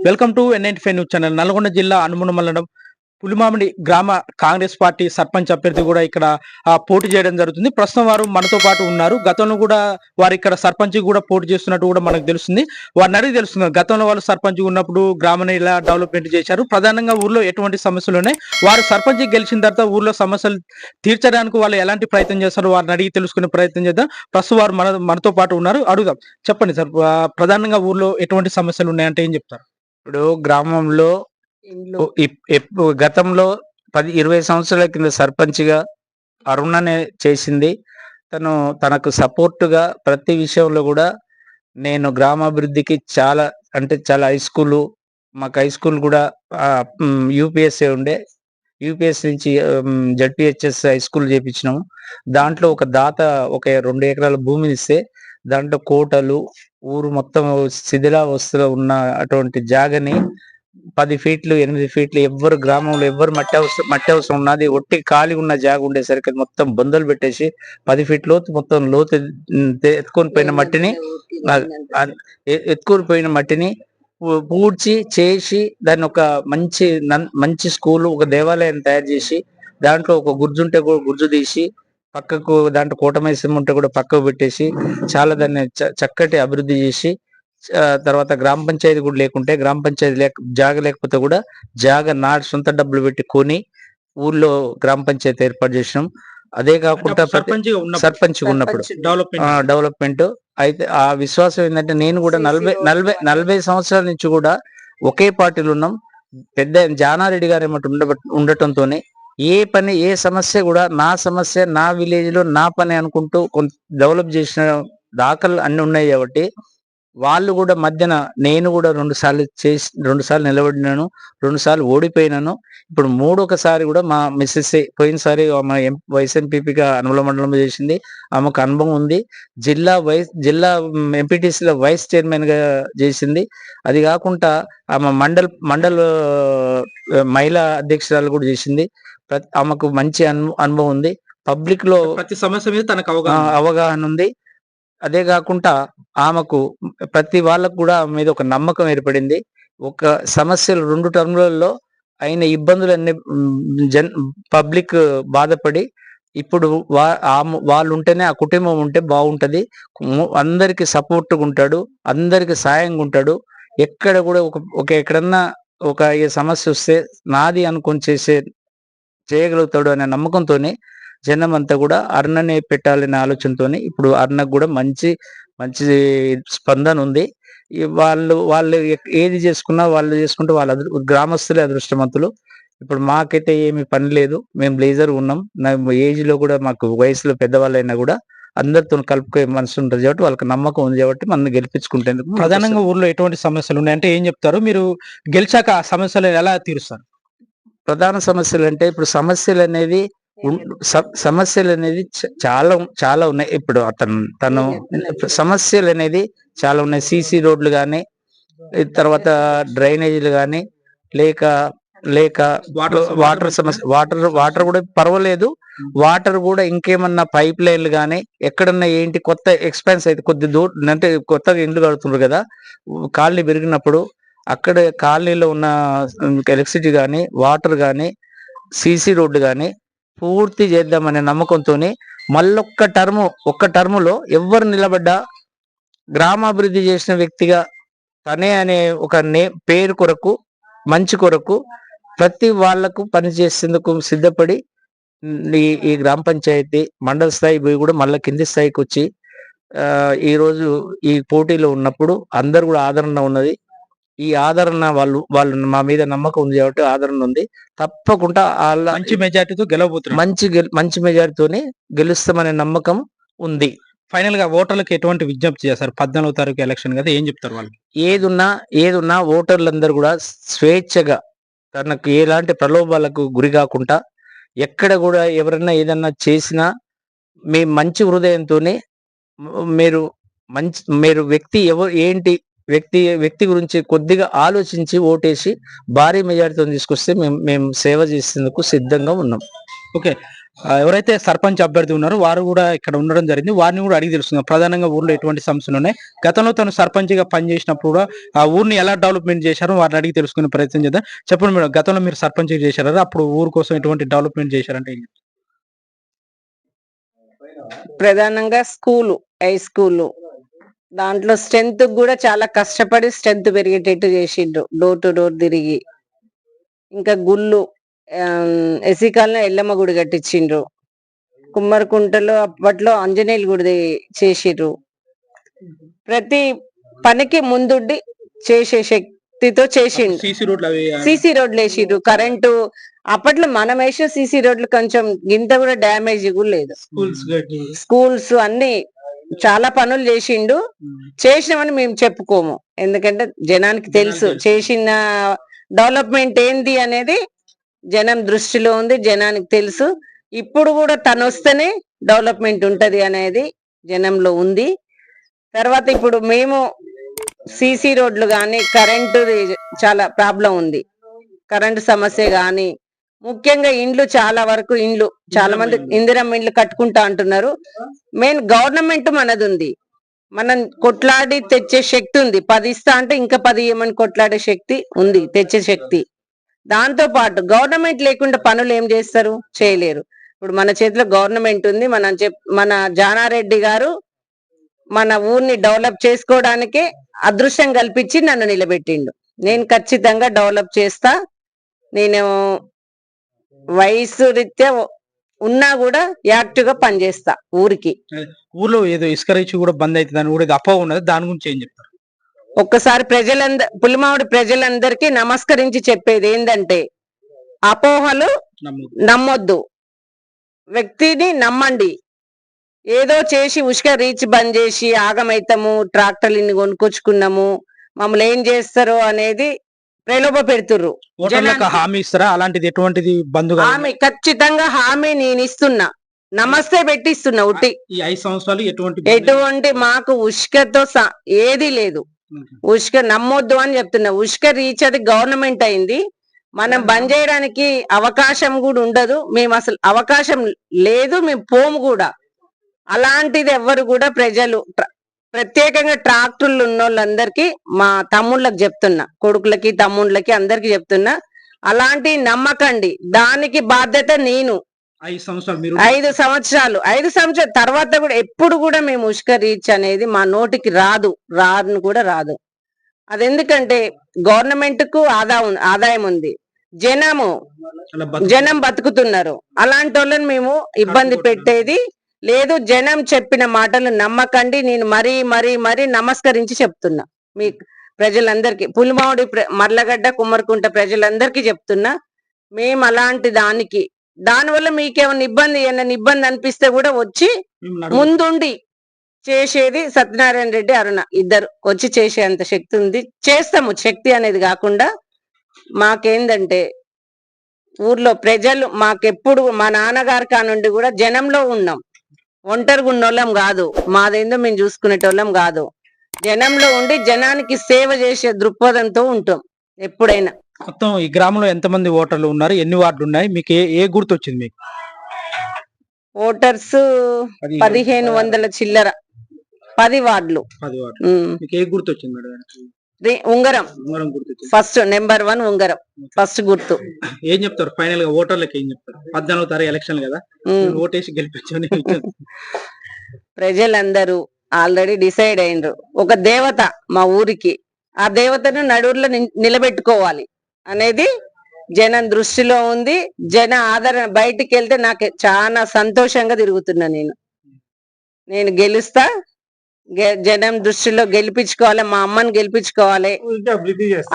Welcome to N95 news channel. Nalgonda జిల్లా అనుమున మండలం పులిమామిడి గ్రామ కాంగ్రెస్ పార్టీ సర్పంచ్ అభ్యర్థి కూడా ఇక్కడ పోటీ చేయడం జరుగుతుంది. ప్రస్తుతం వారు మనతో పాటు ఉన్నారు. గతంలో కూడా వారు ఇక్కడ సర్పంచ్ కూడా పోటీ చేస్తున్నట్టు కూడా మనకు తెలుస్తుంది. వారిని అడిగి తెలుస్తుంది గతంలో వాళ్ళు సర్పంచ్ ఉన్నప్పుడు గ్రామాన్ని ఇలా డెవలప్మెంట్ చేశారు, ప్రధానంగా ఊర్లో ఎటువంటి సమస్యలు ఉన్నాయి, వారు సర్పంచ్ గెలిచిన తర్వాత ఊర్లో సమస్యలు తీర్చడానికి వాళ్ళు ఎలాంటి ప్రయత్నం చేస్తారు, వారిని అడిగి తెలుసుకునే ప్రయత్నం చేద్దాం. ప్రస్తుతం వారు మనతో పాటు ఉన్నారు, అడుగుదాం. చెప్పండి సార్, ప్రధానంగా ఊర్లో ఎటువంటి సమస్యలు ఉన్నాయంటే ఏం చెప్తారు? ఇప్పుడు గ్రామంలో గతంలో 10-20 సంవత్సరాల కింద సర్పంచ్గా అరుణనే చేసింది. తనకు సపోర్టుగా ప్రతి విషయంలో కూడా నేను గ్రామాభివృద్ధికి చాలా మాకు హై స్కూల్ కూడా యూపీఎస్ఏ ఉండే, యూపీఎస్ నుంచి జడ్పిహెచ్ఎస్ హై స్కూల్ చేపించినాము. దాంట్లో ఒక దాత ఒక 2 ఎకరాల భూమిని ఇస్తే దాంట్లో కోటలు ఊరు మొత్తం శిథిలావస్థలో ఉన్న అటువంటి జాగని 10 ఫీట్లు 8 ఫీట్లు గ్రామంలో ఎవ్వరు మట్టి అవసరం ఉన్నది ఒట్టి ఖాళీ ఉన్న జాగ ఉండేసరికి మొత్తం బొందలు పెట్టేసి 10 ఫీట్ మొత్తం లోతు ఎత్తుకొని పోయిన మట్టిని పూడ్చి చేసి దాన్ని ఒక మంచి స్కూల్, ఒక దేవాలయాన్ని తయారు చేసి దాంట్లో ఒక గుర్జుంటే కూడా గుర్జు తీసి పక్కకు దాంట్లో కోటమైసం ఉంటే కూడా పక్కకు పెట్టేసి చాలా దాన్ని చక్కటి అభివృద్ధి చేసి, తర్వాత గ్రామ పంచాయతీ కూడా లేకుంటే గ్రామ పంచాయతీ జాగ లేకపోతే కూడా జాగ సొంత డబ్బులు పెట్టి కొని ఊర్లో గ్రామ పంచాయతీ ఏర్పాటు చేసినాం. అదే కాకుండా సర్పంచ్ ఉన్నప్పుడు డెవలప్మెంట్ అయితే ఆ విశ్వాసం ఏంటంటే నేను కూడా 40 సంవత్సరాల నుంచి కూడా ఒకే పార్టీలో ఉన్నాం. పెద్ద జానారెడ్డి గారు ఉండటంతోనే ఏ సమస్య కూడా నా సమస్య, నా విలేజ్ లో నా పని అనుకుంటూ డెవలప్ చేసిన దాఖలు అన్ని ఉన్నాయి. కాబట్టి వాళ్ళు కూడా మధ్యన నేను కూడా 2 సార్లు నిలబడినాను, 2 సార్లు ఓడిపోయినాను. ఇప్పుడు 3వ కూడా మా మిస్సెస్ పోయినసారి వైస్ ఎంపీపీగా అనుముల మండలంలో చేసింది, ఆమెకు అనుభవం ఉంది. జిల్లా ఎంపీటీసీలో వైస్ చైర్మన్ గా చేసింది. అది కాకుండా ఆమె మండల్ మహిళా అధ్యక్షురాలు కూడా చేసింది. ఆమెకు మంచి అనుభవం ఉంది. పబ్లిక్ లో ప్రతి సమస్య మీద తనకు అవగాహన ఉంది. అదే కాకుండా ఆమెకు ప్రతి వాళ్ళకు కూడా ఆమె మీద ఒక నమ్మకం ఏర్పడింది. ఒక సమస్యలు 2 టర్ములలో అయిన ఇబ్బందులన్నీ పబ్లిక్ బాధపడి ఇప్పుడు వాళ్ళు ఉంటేనే, ఆ కుటుంబం ఉంటే బాగుంటది, అందరికి సపోర్ట్గా ఉంటాడు, అందరికి సాయంగా ఉంటాడు. ఎక్కడ కూడా ఎక్కడన్నా ఏ సమస్య వస్తే నాది అనుకొని చేయగలుగుతాడు అనే నమ్మకంతోనే జనం అంతా కూడా అరుణనే పెట్టాలనే ఆలోచనతోనే ఇప్పుడు అరుణకు కూడా మంచి స్పందన ఉంది. వాళ్ళు ఏది చేసుకున్నా వాళ్ళు చేసుకుంటూ వాళ్ళ గ్రామస్తులే అదృష్టవంతులు. ఇప్పుడు మాకైతే ఏమి పని లేదు, మేము బ్లేజర్ ఉన్నాం. నా ఏజ్ లో కూడా మాకు వయసులో పెద్దవాళ్ళైనా కూడా అందరితో కలుపుకే మనసు ఉంటుంది కాబట్టి వాళ్ళకి నమ్మకం ఉంది కాబట్టి మనం గెలిపించుకుంటేందుకు. ప్రధానంగా ఊర్లో ఎటువంటి సమస్యలు ఉన్నాయంటే ఏం చెప్తారు? మీరు గెలిచాక ఆ సమస్యలు ఎలా తీరుస్తారు? ప్రధాన సమస్యలు అంటే ఇప్పుడు సమస్యలు అనేది చాలా ఉన్నాయి. ఇప్పుడు తను సమస్యలు అనేది చాలా ఉన్నాయి. సీసీ రోడ్లు కానీ, తర్వాత డ్రైనేజీలు కానీ, లేక వాటర్ సమస్య, వాటర్ కూడా పర్వాలేదు. వాటర్ కూడా ఇంకేమన్నా పైప్ లైన్లు కానీ ఎక్కడన్నా ఏంటి కొత్త ఎక్స్పెన్స్ అయితే కొద్ది దూరం అంటే కొత్తగా ఇండ్లు కడుతున్నారు కదా, కాలనీ పెరిగినప్పుడు అక్కడ కాలనీలో ఉన్న ఎలక్ట్రిసిటీ కానీ, వాటర్ కానీ, సీసీ రోడ్డు కానీ పూర్తి చేద్దామనే నమ్మకంతో ఒక్క టర్ములో ఎవరు నిలబడ్డా గ్రామాభివృద్ధి చేసిన వ్యక్తిగా తనే అనే ఒక పేరు కొరకు, మంచి కొరకు ప్రతి వాళ్లకు పనిచేసేందుకు సిద్ధపడి ఈ గ్రామ పంచాయతీ మండల స్థాయి పోయి కూడా మళ్ళీ కింది స్థాయికి వచ్చి ఈ రోజు ఈ పోటీలో ఉన్నప్పుడు అందరు కూడా ఆదరణ ఉన్నది. ఈ ఆదరణ వాళ్ళు మా మీద నమ్మకం ఉంది కాబట్టి ఆదరణ ఉంది. తప్పకుండా మంచి మెజార్టీతో గెలవబోతున్నారు. మంచి మెజార్టీతోనే గెలుస్తామనే నమ్మకం ఉంది. ఫైనల్ గా ఓటర్లకు ఎటువంటి విజ్ఞప్తి చేస్తారు? 14వ తారీఖు ఎలక్షన్ కదా, ఏం చెప్తారు వాళ్ళకి? ఏదున్నా ఓటర్లందరూ కూడా స్వేచ్ఛగా, తనకు ఎలాంటి ప్రలోభాలకు గురి కాకుండా, ఎక్కడ కూడా ఎవరన్నా ఏదన్నా చేసినా మీ మంచి హృదయంతోనే మీరు వ్యక్తి గురించి కొద్దిగా ఆలోచించి ఓటేసి భారీ మెజారిటీతో తీసుకొస్తే మేము సేవ చేసేందుకు సిద్ధంగా ఉన్నాం. ఓకే, ఎవరైతే సర్పంచ్ అభ్యర్థి ఉన్నారో వారు కూడా ఇక్కడ ఉండడం జరిగింది. వారిని కూడా అడిగి తెలుసుకుందాం. ప్రధానంగా ఊర్లో ఎటువంటి సమస్యలు ఉన్నాయి, గతంలో తను సర్పంచ్‌గా పనిచేసినప్పుడు కూడా ఆ ఊరిని ఎలా డెవలప్‌మెంట్ చేశారో వారిని అడిగి తెలుసుకునే ప్రయత్నం చేద్దాం. చెప్పండి మేడం, గతంలో మీరు సర్పంచ్‌గా చేశారు కదా! అప్పుడు ఊరు కోసం ఎటువంటి డెవలప్‌మెంట్ చేశారంటే ఏం చెప్తారు? ప్రధానంగా హై స్కూలు దాంట్లో స్ట్రెంత్ కూడా చాలా కష్టపడి స్ట్రెంత్ పెరిగేటట్టు చేసిండ్రు. డోర్ టు డోర్ తిరిగి. ఇంకా గుళ్ళు ఎస్సీ కాలనీ ఎల్లమ్మ గుడి కట్టించిండ్రు. కుమ్మరికుంటలో అప్పట్లో ఆంజనేయుల గుడి చేసిండ్రు. ప్రతి పనికి ముందుండి చేసే శక్తితో చేసిండు. సీసీ రోడ్లు వేసిండ్రు. కరెంటు అప్పట్లో మనం వేసిన సీసీ రోడ్లు కొంచెం గింత కూడా డ్యామేజ్ కూడా లేదు. స్కూల్స్ అన్ని చాలా పనులు చేసిండు. చేసినామని మేము చెప్పుకోము, ఎందుకంటే జనానికి తెలుసు చేసిన డెవలప్మెంట్ ఏంది అనేది జనం దృష్టిలో ఉంది, జనానికి తెలుసు. ఇప్పుడు కూడా తను వస్తేనే డెవలప్మెంట్ ఉంటది అనేది జనంలో ఉంది. తర్వాత ఇప్పుడు మేము సీసీ రోడ్లు కానీ కరెంటు చాలా ప్రాబ్లం ఉంది. కరెంటు సమస్య గాని, ముఖ్యంగా ఇండ్లు చాలా వరకు చాలా మంది ఇందిరమ్మ ఇండ్లు కట్టుకుంటా అంటున్నారు. మెయిన్ గవర్నమెంట్ మనది ఉంది, మనం కొట్లాడి తెచ్చే శక్తి ఉంది. 10 ఇస్తా అంటే ఇంకా 10 ఇవ్వమని కొట్లాడే శక్తి ఉంది, తెచ్చే శక్తి. దాంతో పాటు గవర్నమెంట్ లేకుండా పనులు ఏం చేస్తారు, చేయలేరు. ఇప్పుడు మన చేతిలో గవర్నమెంట్ ఉంది. మన జానారెడ్డి గారు మన ఊరిని డెవలప్ చేసుకోవడానికే అదృష్టం కల్పించి నన్ను నిలబెట్టిండు. నేను ఖచ్చితంగా డెవలప్ చేస్తా. నేను వయసు రీత్యా ఉన్నా కూడా యాక్టివ్ గా పనిచేస్తా ఊరికి. ఊర్లో ఏదో ఇసుక రీచ్ కూడా బంద్ అవుతుందని కూడా అపోహ ఉన్నది, దాని గురించి ఏం చెప్తారు? ఒక్కసారి పులిమామిడి ప్రజలందరికీ నమస్కరించి చెప్పేది ఏంటంటే, అపోహలు నమ్మొద్దు, వ్యక్తిని నమ్మండి. ఏదో చేసి ఉష్క రీచ్ బంద్ చేసి ఆగమైతాము, ట్రాక్టర్లు ఇన్ని కొనుక్కొచ్చుకున్నాము, మమ్మల్ని ఏం చేస్తారో అనేది ప్రలోభ పెడుతుర్రు. హామీ ఇస్తారా? అలాంటిది ఎటువంటిది బంధు హామీ ఖచ్చితంగా హామీ నేను ఇస్తున్నా, నమస్తే పెట్టిస్తున్నా. ఉట్టి ఈ 5 సంవత్సరాలు ఎటువంటి మాకు ఉష్కతో ఏది లేదు. ఉష్క నమ్మొద్దు అని చెప్తున్నా. ఉష్క రీచ్ అది గవర్నమెంట్ అయింది, మనం బంద్ చేయడానికి అవకాశం కూడా ఉండదు. మేము అసలు అవకాశం లేదు, మేము పోము కూడా. అలాంటిది ఎవ్వరు కూడా ప్రజలు ప్రత్యేకంగా ట్రాక్టర్లు ఉన్న వాళ్ళందరికీ, మా తమ్ముళ్ళకి చెప్తున్నా, కొడుకులకి తమ్ముళ్ళకి అందరికి చెప్తున్నా, అలాంటి నమ్మకండి. దానికి బాధ్యత నేను. 5 సంవత్సరాలు తర్వాత కూడా ఎప్పుడు కూడా మేము ఉష్క రీచ్ అనేది మా నోటికి రాను కూడా రాదు. అది ఎందుకంటే గవర్నమెంట్ కు ఆదాయం ఉంది, జనం బతుకుతున్నారు. అలాంటి వాళ్ళని మేము ఇబ్బంది పెట్టేది లేదు. జనం చెప్పిన మాటలు నమ్మకండి. నేను మరీ నమస్కరించి చెప్తున్నా మీ ప్రజలందరికీ, పులిమామిడి మర్లగడ్డ కుమ్మరికుంట ప్రజలందరికీ చెప్తున్నా. మేము అలాంటి దానివల్ల మీకేమైనా ఇబ్బంది అనిపిస్తే కూడా వచ్చి ముందుండి చేసేది సత్యనారాయణ రెడ్డి, అరుణ ఇద్దరు వచ్చి చేసేంత శక్తి ఉంది. చేస్తాము. శక్తి అనేది కాకుండా మాకేందంటే ఊర్లో ప్రజలు మాకెప్పుడు, మా నాన్నగారి కానుండి కూడా జనంలో ఉన్నాం. ఒంటరిగా ఉన్నోళ్ళం కాదు, మాదేందో మేము చూసుకునేటోళ్ళం కాదు. జనంలో ఉండి జనానికి సేవ చేసే దృక్పథంతో ఉంటాం ఎప్పుడైనా. మొత్తం ఈ గ్రామంలో ఎంతమంది ఓటర్లు ఉన్నారు, ఎన్ని వార్డులు ఉన్నాయి, మీకు ఏ గుర్తు వచ్చింది? మీకు ఓటర్స్ 1500 చిల్లర, 10 వార్డులు. మీకు ఏ గుర్తు వచ్చింది మేడం? ఉంగరం ఫస్ట్, నెంబర్ 1 ఉంగరం ఫస్ట్ గుర్తు. ఏం చెప్తారు ఫైనల్ గా ఓటర్లకు? ఏం చెప్తారు? 14వ తారీఖు ఎలక్షన్ కదా, ఓటేసి గెలిపించని ప్రజలందరూ ఆల్రెడీ డిసైడ్ అయినరు. ఒక దేవత మా ఊరికి, ఆ దేవతను నడువులో నిలబెట్టుకోవాలి అనేది జనం దృష్టిలో ఉంది. జన ఆదరణ. బయటికి వెళ్తే నాకు చాలా సంతోషంగా తిరుగుతున్నా. నేను గెలుస్తా. జనం దృష్టిలో గెలిపించుకోవాలి, మా అమ్మని గెలిపించుకోవాలి.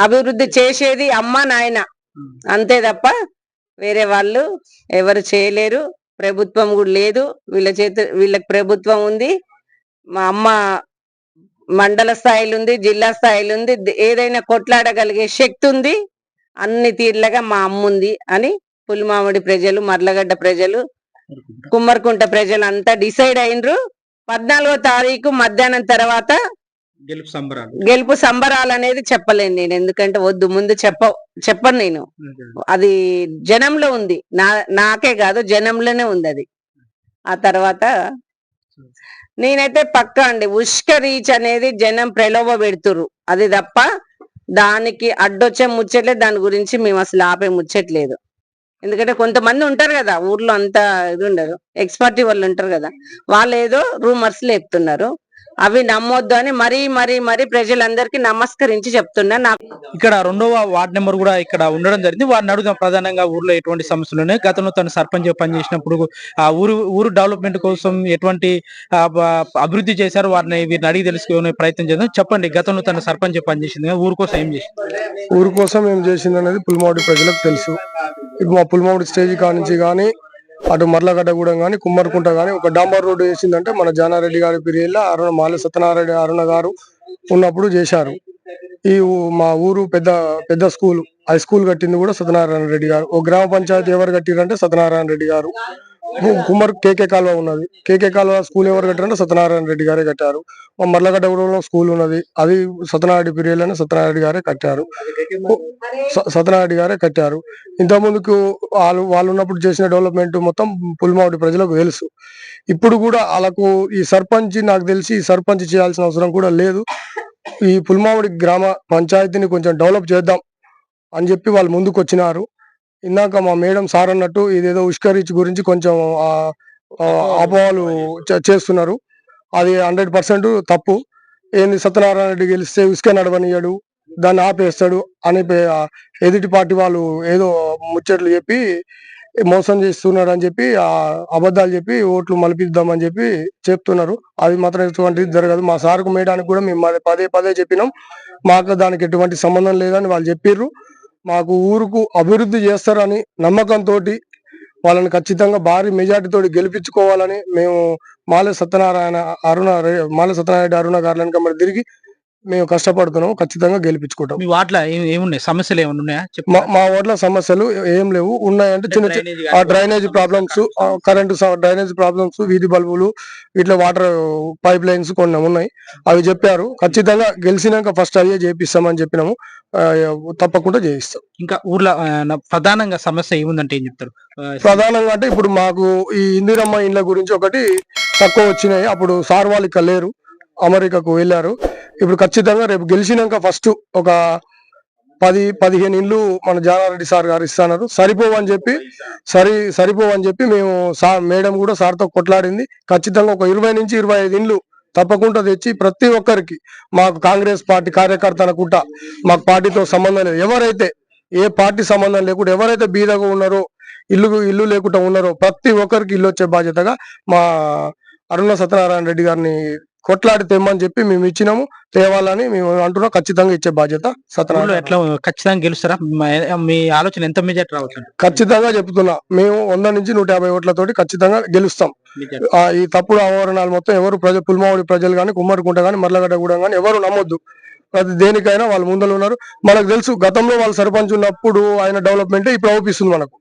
అభివృద్ధి చేసేది అమ్మ నాయన, అంతే తప్ప వేరే వాళ్ళు ఎవరు చేయలేరు. ప్రభుత్వం కూడా లేదు వీళ్ళకి ప్రభుత్వం ఉంది. మా అమ్మ మండల స్థాయిలో ఉంది, జిల్లా స్థాయిలో ఉంది. ఏదైనా కొట్లాడగలిగే శక్తి ఉంది. అన్ని తీర్లగా మా అమ్మ ఉంది అని పులిమామిడి ప్రజలు, మర్లగడ్డ ప్రజలు, కుమ్మరికుంట ప్రజలు అంతా డిసైడ్ అయినరు. 14వ తారీఖు మధ్యాహ్నం తర్వాత గెలుపు సంబరాలు. గెలుపు సంబరాలు అనేది చెప్పలేను నేను, ఎందుకంటే వద్దు, ముందు చెప్పను నేను. అది జనంలో ఉంది, నాకే కాదు జనంలోనే ఉంది అది. ఆ తర్వాత నేనైతే పక్కా అండి, ఉష్క రీచ్ అనేది జనం ప్రలోభ పెడుతురు, అది తప్ప దానికి అడ్డొచ్చే ముచ్చట్లేదు. దాని గురించి మేము అసలు ఆపే ముచ్చట్లేదు. ఎందుకంటే కొంతమంది ఉంటారు కదా ఊర్లో, అంతా ఇది ఉండరు, ఎక్స్పర్టీ వాళ్ళు ఉంటారు కదా, వాళ్ళు ఏదో రూమర్స్ లేపుతున్నారు. అవి నమ్మొద్దు అని మరీ ప్రజలందరికీ నమస్కరించి చెప్తున్నా. నాకు ఇక్కడ 2వ వార్డ్ నెంబర్ కూడా ఇక్కడ ఉండడం జరిగింది. వారిని అడుగుదాం ప్రధానంగా ఊర్లో ఎటువంటి సమస్యలు ఉన్నాయి, గతంలో తను సర్పంచ్ పనిచేసినప్పుడు ఆ ఊరు డెవలప్మెంట్ కోసం ఎటువంటి అభివృద్ధి చేశారు, వీరిని అడిగి తెలుసుకునే ప్రయత్నం చేద్దాం. చెప్పండి, గతంలో తను సర్పంచ్ పనిచేసింది కదా, ఊరు కోసం ఏం చేసింది? ఊరు కోసం ఏం చేసింది అనేది పుల్మావడి ప్రజలకు తెలుసు. ఇప్పుడు మా పుల్మావడి స్టేజ్ కానించి కానీ అటు మర్లగడ్డగూడెం కానీ కుమ్మరికుంట కానీ ఒక డాంబర్ రోడ్డు వేసిందంటే మన జానారెడ్డి గారి పీరియడ్లో మాల సత్యనారాయణ అరుణ గారు ఉన్నప్పుడు చేశారు. మా ఊరు పెద్ద స్కూల్, హై స్కూల్ కట్టింది కూడా సత్యనారాయణ రెడ్డి గారు. ఒక గ్రామ పంచాయతీ ఎవరు కట్టిరంటే సత్యనారాయణ రెడ్డి గారు. కుమ్మర్ కేకే కాలువ ఉన్నది, కేకే కాలువ స్కూల్ ఎవరు కట్టారంటే సత్యనారాయణ రెడ్డి గారే కట్టారు. మా మర్లగడ్డగూడెంలో స్కూల్ ఉన్నది, అది సత్యనారాయణ పీరియడ్ అని సత్యనారాయణ గారే కట్టారు. సత్యనారాయణ గారే కట్టారు. ఇంత ముందుకు వాళ్ళు ఉన్నప్పుడు చేసిన డెవలప్మెంట్ మొత్తం పుల్మావడి ప్రజలకు తెలుసు. ఇప్పుడు కూడా వాళ్ళకు ఈ సర్పంచ్, నాకు తెలిసి ఈ సర్పంచ్ చేయాల్సిన అవసరం కూడా లేదు. ఈ పుల్మావడి గ్రామ పంచాయతీని కొంచెం డెవలప్ చేద్దాం అని చెప్పి వాళ్ళు ముందుకు వచ్చినారు. ఇందాక మా మేడం సార్ అన్నట్టు ఇదేదో ఉష్క రీచ్ గురించి కొంచెం అపోహలు చేస్తున్నారు. అది 100% తప్పు. ఏంది, సత్యనారాయణ రెడ్డి గెలిస్తే ఉష్క నడవనియడు, దాన్ని ఆపేస్తాడు అని ఎదుటి పార్టీ వాళ్ళు ఏదో ముచ్చట్లు చెప్పి మోసం చేస్తున్నాడు అని చెప్పి అబద్ధాలు చెప్పి ఓట్లు మలిపిద్దామని చెప్పి చెప్తున్నారు. అది మాత్రం ఎటువంటిది జరగదు. మా సార్కు మేడానికి కూడా మేము పదే చెప్పినాం, మాకు దానికి ఎటువంటి సంబంధం లేదని వాళ్ళు చెప్పిర్రు. మాకు ఊరుకు అభివృద్ధి చేస్తారని నమ్మకంతో వాళ్ళని ఖచ్చితంగా భారీ మెజార్టీతో గెలిపించుకోవాలని మేము మాల సత్యనారాయణ అరుణ గారులను కమ్మడి తిరిగి మేము కష్టపడుతున్నాం. ఖచ్చితంగా గెలిపించుకుంటాం. మీ వార్డులో ఏమున్నాయి సమస్యలు, ఏమైనా ఉన్నాయా? మా వార్డులో సమస్యలు ఏం లేవు. ఉన్నాయంటే చిన్న drainage problems, current drainage problems, వీధి బల్బులు, ఇట్లా వాటర్ పైప్ లైన్స్ కొన్ని ఉన్నాయి. అవి చెప్పారు. ఖచ్చితంగా గెలిచినాక ఫస్ట్ అయ్యే చేపిస్తామని చెప్పినాము. తప్పకుండా చేయిస్తాం. ఇంకా ఊర్లో ప్రధానంగా సమస్య ఏముందంటే ఏం చెప్తారు? ప్రధానంగా అంటే ఇప్పుడు మాకు ఈ ఇందిరమ్మ ఇండ్ల గురించి ఒకటి తక్కువ వచ్చినాయి. అప్పుడు సార్ వాళ్ళు ఇక్కడ లేరు, అమెరికాకు వెళ్ళారు. ఇప్పుడు ఖచ్చితంగా రేపు గెలిచినాక ఫస్ట్ ఒక 10-15 ఇండ్లు మన జానారెడ్డి సార్ గారు ఇస్తున్నారు. సరిపోవని చెప్పి మేము మేడం కూడా సార్తో కొట్లాడింది. ఖచ్చితంగా ఒక 20 నుంచి 25 ఇండ్లు తప్పకుండా తెచ్చి ప్రతి ఒక్కరికి, మాకు కాంగ్రెస్ పార్టీ కార్యకర్త అనుకుంటా, మాకు పార్టీతో సంబంధం లేదు, ఎవరైతే ఏ పార్టీ సంబంధం లేకుండా ఎవరైతే బీదగా ఉన్నారో, ఇల్లు లేకుండా ఉన్నారో ప్రతి ఒక్కరికి ఇల్లు వచ్చే బాధ్యతగా మా అరుణ సత్యనారాయణ రెడ్డి గారిని కొట్లాడి తెమ్మని చెప్పి మేము ఇచ్చినాము. తేవాలని మేము అంటున్నాం. ఖచ్చితంగా ఇచ్చే బాధ్యత సత్యనారాయణ. ఎట్లా ఖచ్చితంగా గెలుస్తారా? మీ ఆలోచన ఎంత మెజార్టీ రావచ్చు? ఖచ్చితంగా చెప్తున్నా, మేము 100 నుంచి 150 ఓట్లతోటి ఖచ్చితంగా గెలుస్తాం. ఈ తప్పుడు ఆవరణాలు మొత్తం ఎవరు పుల్మావడి ప్రజలు కానీ, కుమ్మరికుంట కానీ, మర్లగడ్డగూడెం కానీ ఎవరు నమ్మొద్దు. ప్రతి దేనికైనా వాళ్ళు ముందలు ఉన్నారు. మనకు తెలుసు, గతంలో వాళ్ళు సర్పంచ్ ఉన్నప్పుడు ఆయన డెవలప్మెంట్ ఇప్పుడు అవుపిస్తుంది మనకు.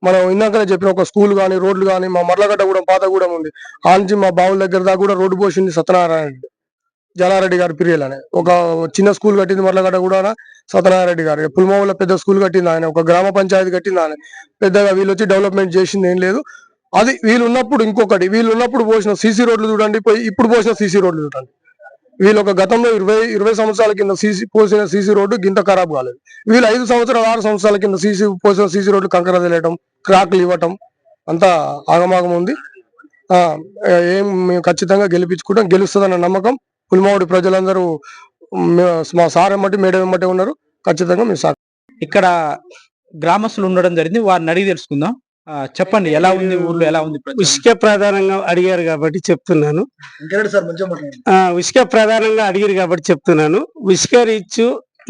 మనం ఇందాకనే చెప్పిన ఒక స్కూల్ కానీ, రోడ్లు కానీ, మా మర్లగడ్డగూడెం పాతగూడెం ఉంది, ఆ నుంచి మా బావుల దగ్గర దాకా కూడా రోడ్డు పోసింది సత్యనారాయణ రెడ్డి, జలారెడ్డి గారి పీరియల్ అని. ఒక చిన్న స్కూల్ కట్టింది మర్లగడ్డగూడెం సత్యనారాయణ రెడ్డి గారు. పుల్మావులో పెద్ద స్కూల్ కట్టింది ఆయన, ఒక గ్రామ పంచాయతీ కట్టింది ఆయన. పెద్దగా వీళ్ళు వచ్చి డెవలప్మెంట్ చేసింది ఏం లేదు. అది వీళ్ళు ఉన్నప్పుడు ఇంకొకటి, వీళ్ళు ఉన్నప్పుడు పోసిన సీసీ రోడ్లు చూడండి, ఇప్పుడు పోసిన సీసీ రోడ్లు చూడండి. వీళ్ళు ఒక గతంలో 20 సంవత్సరాల కింద పోసిన సీసీ రోడ్డు గింత ఖరాబ్ కాలేదు. వీళ్ళు 6 సంవత్సరాల కింద పోసిన సీసీ రోడ్లు కంకర తెలియటం, క్రాక్లు ఇవ్వటం, అంతా ఆగమాగం ఉంది. మేము ఖచ్చితంగా గెలుస్తుందన్న నమ్మకం పుల్మావడి ప్రజలందరూ మా సార్ ఎమ్మటి మేడం ఎమ్మటి ఉన్నారు. ఖచ్చితంగా మేము సార్. ఇక్కడ గ్రామస్తులు ఉండడం జరిగింది, వారిని అడిగి తెలుసుకుందాం. చెప్పండి, ఎలా ఉంది ఊర్లో, ఎలా ఉంది? ఉష్క ప్రధానంగా అడిగారు కాబట్టి చెప్తున్నాను. ఉష్క రీచ్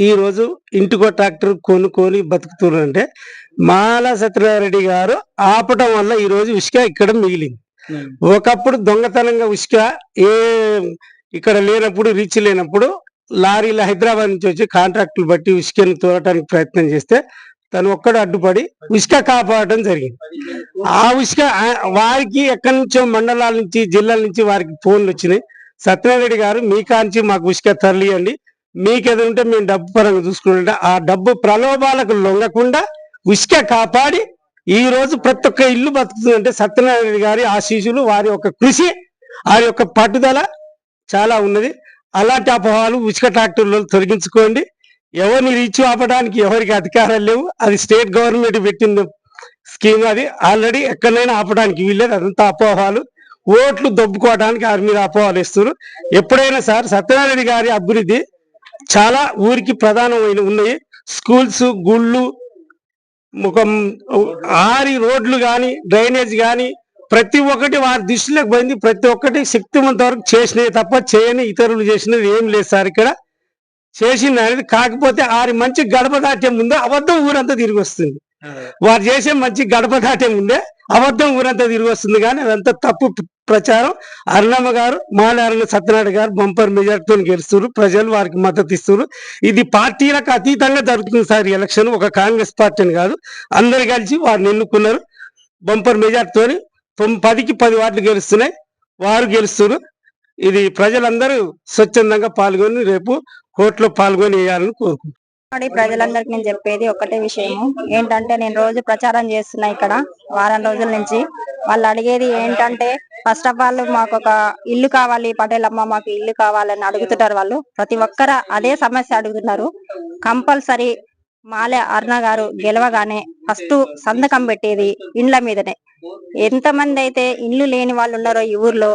ఈ రోజు ఇంటికో ట్రాక్టర్ కొనుక్కొని బతుకుతున్నారంటే మాల సత్యనారెడ్డి గారు ఆపటం వల్ల ఈ రోజు ఉష్క ఇక్కడ మిగిలింది. ఒకప్పుడు దొంగతనంగా ఉష్క ఇక్కడ లేనప్పుడు, రీచ్ లేనప్పుడు లారీలు హైదరాబాద్ నుంచి వచ్చి కాంట్రాక్టులు బట్టి ఉష్కని తోలటానికి ప్రయత్నం చేస్తే తను ఒక్కడు అడ్డుపడి ఉష్క కాపాడటం జరిగింది. ఆ ఉష్క వారికి ఎక్కడి నుంచో మండలాల నుంచి, జిల్లాల నుంచి వారికి ఫోన్లు వచ్చినాయి. సత్యనారాయణ గారు మీ కాంచి మాకు ఉసుక తరలియండి, మీకు ఏదో ఉంటే మేము డబ్బు పరంగా చూసుకుంటే ఆ డబ్బు ప్రలోభాలకు లొంగకుండా ఉసుక కాపాడి ఈ రోజు ప్రతి ఒక్క ఇల్లు బతుకుతుందంటే సత్యనారాయణ గారి ఆశీస్సులు, వారి యొక్క కృషి, వారి యొక్క పట్టుదల చాలా ఉన్నది. అలాంటి అపోహలు ఉచిత ట్రాక్టర్లు తొలగించుకోండి. ఎవరిని రీచ్ ఆపడానికి ఎవరికి అధికారాలు లేవు. అది స్టేట్ గవర్నమెంట్ పెట్టిన స్కీమ్. అది ఆల్రెడీ ఎక్కడైనా ఆపడానికి వీల్లేదు. అదంతా అపోహాలు, ఓట్లు దొబ్బుకోవడానికి వారి మీద అపోహాలు ఇస్తారు. ఎప్పుడైనా సార్ సత్యనారాయణ గారి అభివృద్ధి చాలా ఊరికి ప్రధానమైన ఉన్నాయి. స్కూల్స్, గుళ్ళు, ఒక 6 రోడ్లు కానీ, డ్రైనేజ్ కానీ ప్రతి ఒక్కటి వారి దృష్టిలోకి పోయింది. ప్రతి ఒక్కటి శక్తివంత వరకు చేసినవి తప్ప చేయని ఇతరులు చేసినది ఏం లేదు సార్. ఇక్కడ చేసింది అనేది కాకపోతే ఆరి మంచి గడప దాటే ముందే అబద్ధం ఊరంతా తిరిగి వస్తుంది. వారు చేసే మంచి గడప దాటే ముందే అబద్ధం ఊరంతా తిరిగి వస్తుంది. కానీ అదంతా తప్పు ప్రచారం. అరుణమ్మ గారు, మాలారణ సత్యనారాయణ గారు బంపర్ మెజార్టీతో గెలుస్తారు. ప్రజలు వారికి మద్దతు ఇస్తారు. ఇది పార్టీలకు అతీతంగా జరుగుతుంది సార్. ఎలక్షన్ ఒక కాంగ్రెస్ పార్టీని కాదు, అందరు కలిసి వారిని ఎన్నుకున్నారు. బంపర్ మెజార్టీతో 10కి 10 వార్డులు గెలుస్తున్నాయి. వారు గెలుస్తారు. ఇది ప్రజలందరూ స్వచ్ఛందంగా పాల్గొని రేపు కోర్టులో పాల్గొని వేయాలని కోరుకుంటున్నాను. ప్రజలందరికి నేను చెప్పేది ఒకటే విషయము ఏంటంటే, నేను రోజు ప్రచారం చేస్తున్నా ఇక్కడ వారం రోజుల నుంచి. వాళ్ళు అడిగేది ఏంటంటే, ఫస్ట్ ఆఫ్ ఆల్ మాకు ఒక ఇల్లు కావాలి, పటేలమ్మ మాకు ఇల్లు కావాలని అడుగుతున్నారు. వాళ్ళు ప్రతి ఒక్కరు అదే సమస్య అడుగుతున్నారు. కంపల్సరీ మాలె అరుణ గారు గెలవగానే ఫస్ట్ సంతకం పెట్టేది ఇండ్ల మీదనే. ఎంతమంది అయితే ఇండ్లు లేని వాళ్ళు ఉన్నారో ఈ ఊర్లో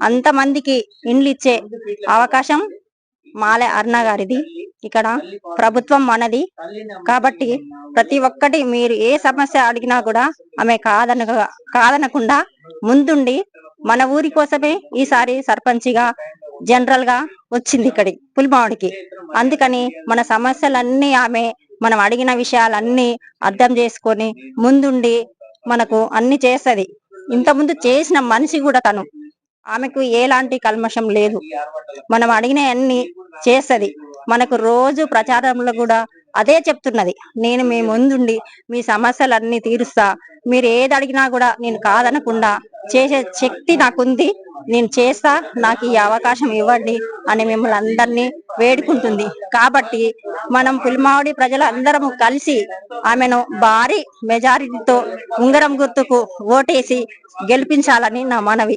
అంతమందికి ఇండ్లు ఇచ్చే అవకాశం మాలె అరుణ గారిది. ఇక్కడ ప్రభుత్వం మనది కాబట్టి ప్రతి ఒక్కటి మీరు ఏ సమస్య అడిగినా కూడా ఆమె కాదనకుండా ముందుండి మన ఊరి కోసమే ఈసారి సర్పంచిగా జనరల్ గా వచ్చింది ఇక్కడి పులిమామిడికి. అందుకని మన సమస్యలన్నీ ఆమె, మనం అడిగిన విషయాలన్నీ అర్థం చేసుకొని ముందుండి మనకు అన్ని చేస్తది. ఇంతకుముందు చేసిన మనిషి కూడా తను, ఆమెకు ఎలాంటి కల్మషం లేదు. మనం అడిగిన అన్ని చేస్తది. మనకు రోజు ప్రచారంలో కూడా అదే చెప్తున్నది, నేను మీ ముందుండి మీ సమస్యలన్నీ తీరుస్తా, మీరు ఏది అడిగినా కూడా నేను కాదనకుండా చేసే శక్తి నాకుంది, నేను చేస్తా, నాకు ఈ అవకాశం ఇవ్వండి అని మిమ్మల్ని అందరినీ వేడుకుంటుంది. కాబట్టి మనం పులిమామిడి ప్రజలందరము కలిసి ఆమెను భారీ మెజారిటీతో ఉంగరం గుర్తుకు ఓటేసి గెలిపించాలని నా మనవి.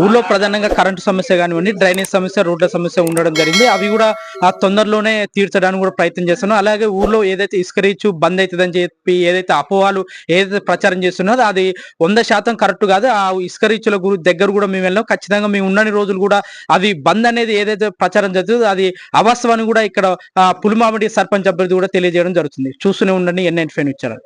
ఊర్లో ప్రధానంగా కరెంటు సమస్య కానివ్వండి, డ్రైనేజ్ సమస్య, రోడ్ల సమస్య ఉండడం జరిగింది. అవి కూడా ఆ తొందరలోనే తీర్చడానికి కూడా ప్రయత్నం చేస్తున్నాం. అలాగే ఊర్లో ఏదైతే ఇసుక రీచ్ బంద్ అవుతుందని చెప్పి ఏదైతే అపోహాలు ఏదైతే ప్రచారం చేస్తున్నదో అది 100% కరెక్ట్ కాదు. ఆ ఇసుక రీచ్ల దగ్గర కూడా మేము వెళ్ళాం. ఖచ్చితంగా మేము ఉన్నన్ని రోజులు కూడా అవి బంద్ అనేది ఏదైతే ప్రచారం జరుగుతుందో అది అవాస్తవాన్ని కూడా ఇక్కడ పులిమామిడి సర్పంచ్ అభ్యర్థి కూడా తెలియజేయడం జరుగుతుంది. చూస్తూనే ఉండండి NN5 న్యూస్ ఛానల్.